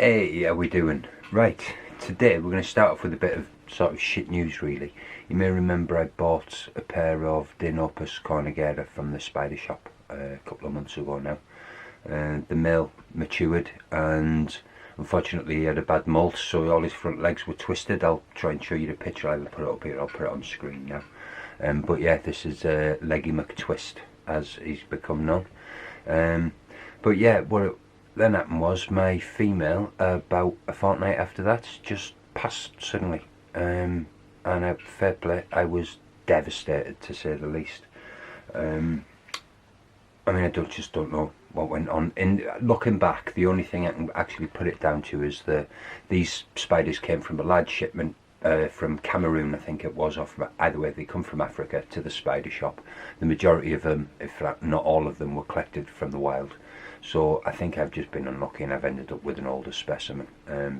Hey, how we doing? Right, today we're going to start off with a bit of sort of shit news really. You may remember I bought a pair of Deinopis cornigera from the spider shop a couple of months ago now. The male matured and unfortunately he had a bad molt, so all his front legs were twisted. I'll try and show you the picture. I'll put it up here, I'll put it on screen now. But yeah, this is Leggy McTwist as he's become known. But yeah, what then happened was my female, about a fortnight after that, just passed suddenly. And fair play, I was devastated to say the least. I mean, I just don't know what went on. In looking back, the only thing I can actually put it down to is these spiders came from a large shipment from Cameroon, I think it was, or from either way, they come from Africa to the spider shop. The majority of them, if not all of them, were collected from the wild. So I think I've just been unlucky and I've ended up with an older specimen,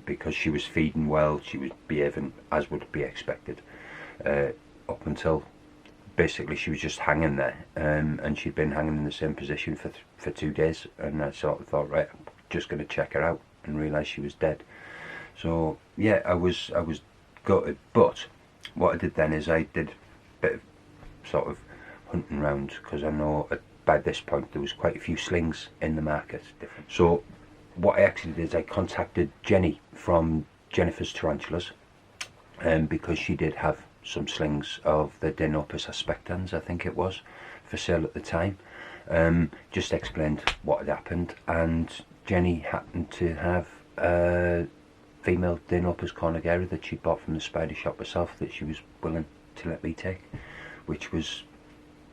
because she was feeding well, she was behaving as would be expected, up until basically she was just hanging there, and she'd been hanging in the same position for 2 days, and I sort of thought, right, I'm just going to check her out, and realised she was dead. So yeah, I was gutted, but what I did then is I did a bit of sort of hunting round, because I know by this point there was quite a few slings in the market. So what I actually did is I contacted Jenny from Jennifer's Tarantulas, because she did have some slings of the Deinopis aspectans, I think it was, for sale at the time. Just explained what had happened, and Jenny happened to have a female Deinopis cornigera that she bought from the spider shop herself that she was willing to let me take, which was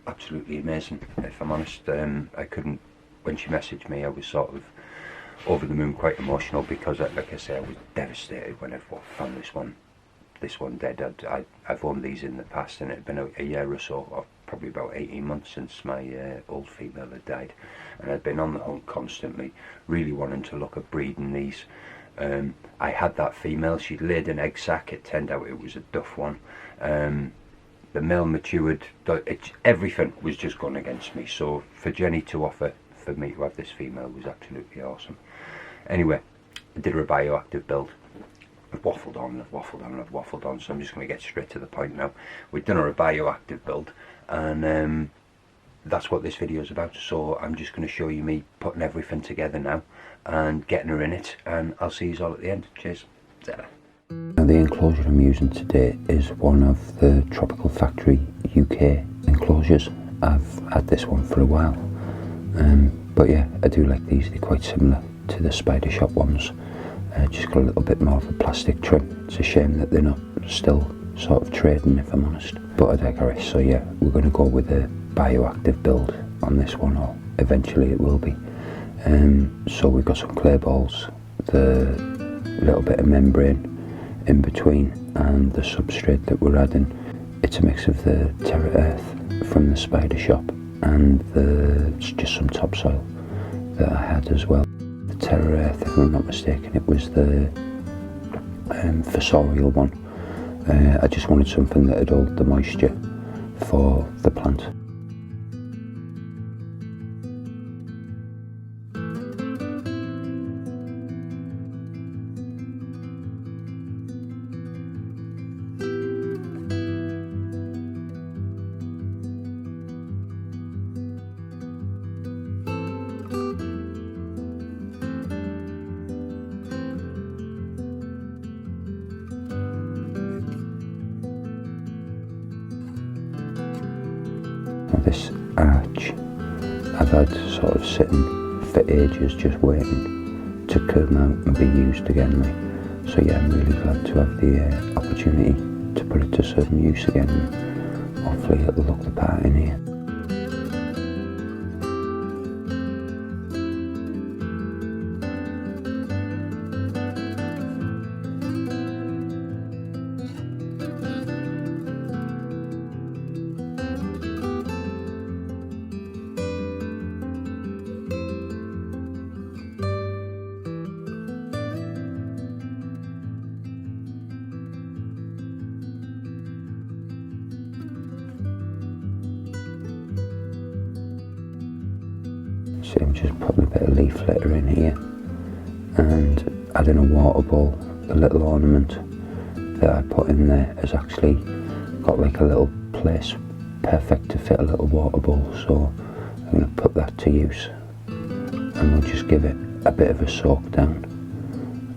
absolutely amazing, if I'm honest. I couldn't, when she messaged me, I was sort of over the moon, quite emotional, because like I say, I was devastated when I found this one dead. I've owned these in the past, and it had been a year or so, or probably about 18 months since my old female had died, and I'd been on the hunt constantly, really wanting to look at breeding these. I had that female, she'd laid an egg sac, it turned out it was a duff one. The male matured, everything was just gone against me, so for Jenny to offer for me to have this female was absolutely awesome. Anyway, I did her a bioactive build. I've waffled on, so I'm just going to get straight to the point now. We've done her a bioactive build, and that's what this video is about. So I'm just going to show you me putting everything together now and getting her in it, and I'll see you all at the end. Cheers. Now, the enclosure I'm using today is one of the Tropical Factory UK enclosures. I've had this one for a while, but yeah, I do like these. They're quite similar to the spider shop ones, just got a little bit more of a plastic trim. It's a shame that they're not still sort of trading, if I'm honest, but I digress. So yeah, we're going to go with a bioactive build on this one, or eventually it will be. So we've got some clay balls, the little bit of membrane in between, and the substrate that we're adding. It's a mix of the terra earth from the spider shop and just some topsoil that I had as well. The terra earth, if I'm not mistaken, it was the fossorial one. I just wanted something that would hold the moisture for the plant. This arch I've had sort of sitting for ages, just waiting to come out and be used again. So yeah, I'm really glad to have the opportunity to put it to certain use again, and hopefully it'll look the part in here. So I'm just putting a bit of leaf litter in here, and adding a water bowl. The little ornament that I put in there has actually got like a little place perfect to fit a little water bowl, so I'm going to put that to use, and we'll just give it a bit of a soak down.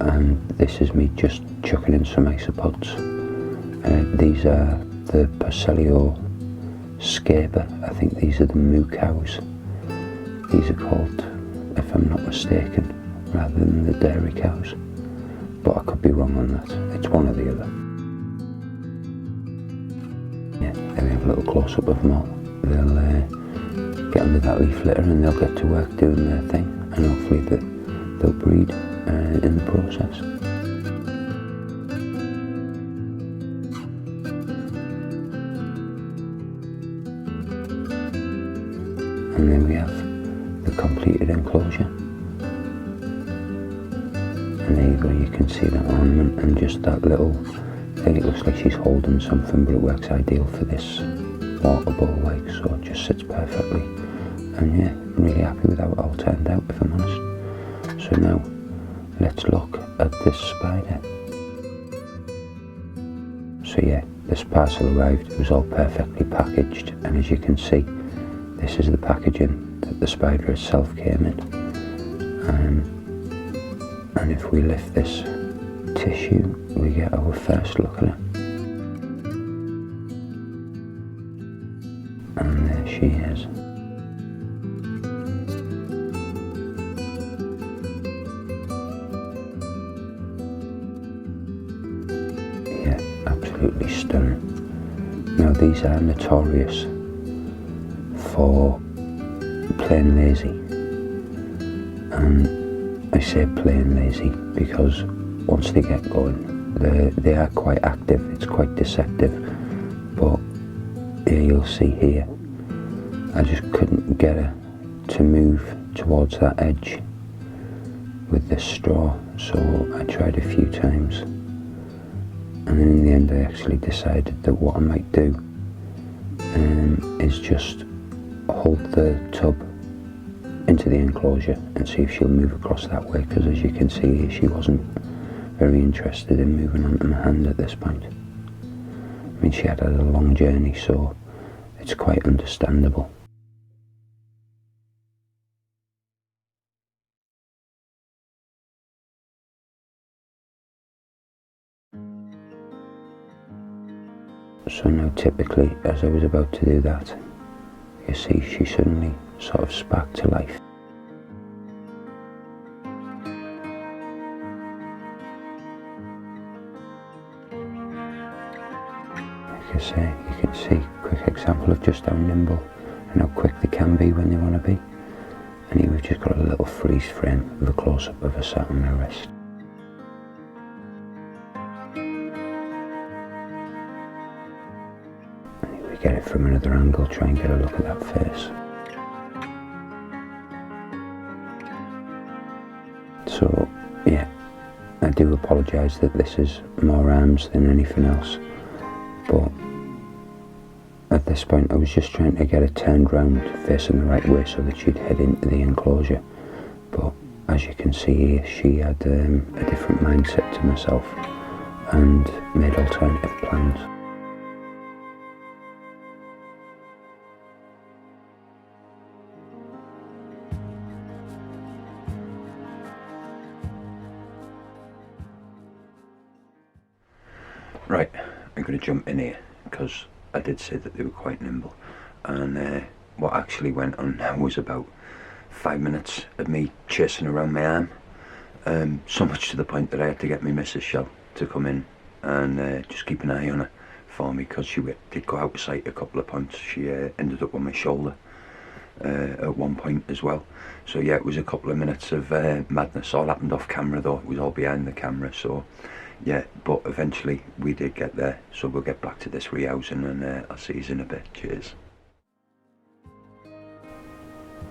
And this is me just chucking in some isopods. These are the Porcellio Scaber. I think these are the moo cows. These are called, if I'm not mistaken, rather than the dairy cows. But I could be wrong on that. It's one or the other. Yeah, there we have a little close-up of them all. They'll get under that leaf litter and they'll get to work doing their thing, and hopefully they'll breed in the process. And then we have the completed enclosure. And there you go, you can see that ornament and just that little thing. It looks like she's holding something, but it works ideal for this water bowl, like, so it just sits perfectly. And yeah, I'm really happy with how it all turned out, if I'm honest. So now, let's look at this spider. So yeah, this parcel arrived, it was all perfectly packaged, and as you can see, this is the packaging that the spider itself came in. And if we lift this tissue, we get our first look at it. And there she is. Yeah, absolutely stunning. Now these are notorious for playing lazy, and I say playing lazy because once they get going, they are quite active. It's quite deceptive. But here you'll see here, I just couldn't get her to move towards that edge with this straw, so I tried a few times, and then in the end I actually decided that what I might do is just hold the tub into the enclosure and see if she'll move across that way, because as you can see, she wasn't very interested in moving onto my hand at this point. I mean, she had a long journey, so it's quite understandable. So now typically, as I was about to do that, you see she suddenly sort of sparked to life. Like I say, you can see a quick example of just how nimble and how quick they can be when they want to be. And here we've just got a little freeze frame with a close-up of her sat on her wrist. And here we get it from another angle, try and get a look at that face. So yeah, I do apologise that this is more arms than anything else, but at this point I was just trying to get her turned round facing the right way so that she'd head into the enclosure. But as you can see here, she had a different mindset to myself and made alternative plans. Right, I'm going to jump in here because I did say that they were quite nimble, and what actually went on now was about 5 minutes of me chasing around my arm, so much to the point that I had to get my Mrs. Shell to come in and just keep an eye on her for me, because she did go out of sight a couple of points. She ended up on my shoulder at one point as well. So yeah, it was a couple of minutes of madness. All happened off camera though, it was all behind the camera, so yeah, but eventually we did get there, so we'll get back to this rehousing and I'll see you in a bit. Cheers.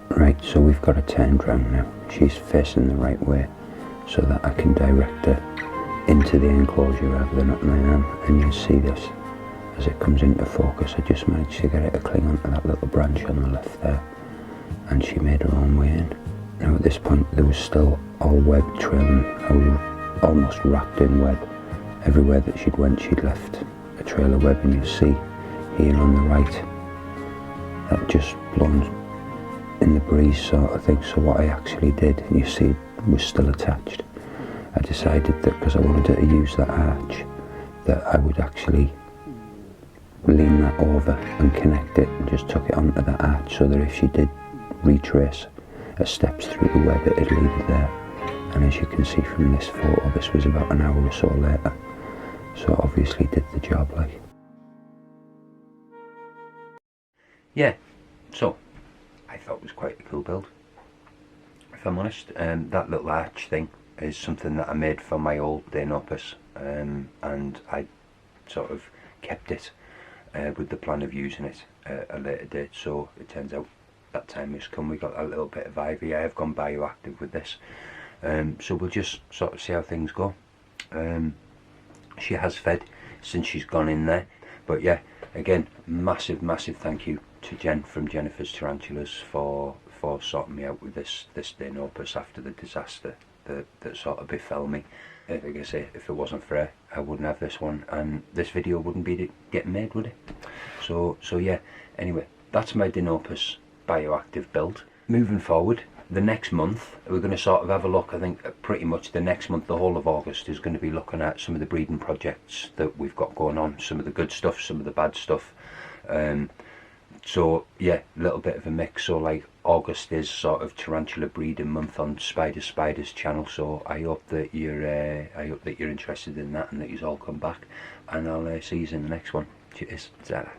Right, so we've got her turned round now. She's facing the right way so that I can direct her into the enclosure rather than up my arm, and you'll see this as it comes into focus. I just managed to get her to cling onto that little branch on the left there, and she made her own way in. Now at this point there was still all web trim. I was almost wrapped in web. Everywhere that she'd went, she'd left a trail of web, and you see here on the right that just blown in the breeze sort of thing. So what I actually did, and you see it was still attached, I decided that because I wanted her to use that arch, that I would actually lean that over and connect it, and just tuck it onto that arch, so that if she did retrace her steps through the web, it'd lead her there. And as you can see from this photo, this was about an hour or so later, so obviously did the job, like. Yeah, so I thought it was quite a cool build, if I'm honest. That little arch thing is something that I made for my old Deinopis, and I sort of kept it with the plan of using it at a later date. So it turns out that time has come. We got a little bit of ivy. I have gone bioactive with this, so we'll just sort of see how things go. She has fed since she's gone in there, but yeah, again, massive thank you to Jen from Jennifer's Tarantulas for sorting me out with this Deinopis after the disaster that sort of befell me. Like I say, if it wasn't for her, I wouldn't have this one, and this video wouldn't be getting made, would it? So yeah, anyway, that's my Deinopis bioactive build. Moving forward, the next month we're going to sort of have a look. I think pretty much the next month, the whole of August, is going to be looking at some of the breeding projects that we've got going on, some of the good stuff, some of the bad stuff. So yeah, a little bit of a mix. So like August is sort of tarantula breeding month on Spiders channel, so I hope that you're interested in that, and that you all come back, and I'll see you in the next one. Cheers. Ta-ra.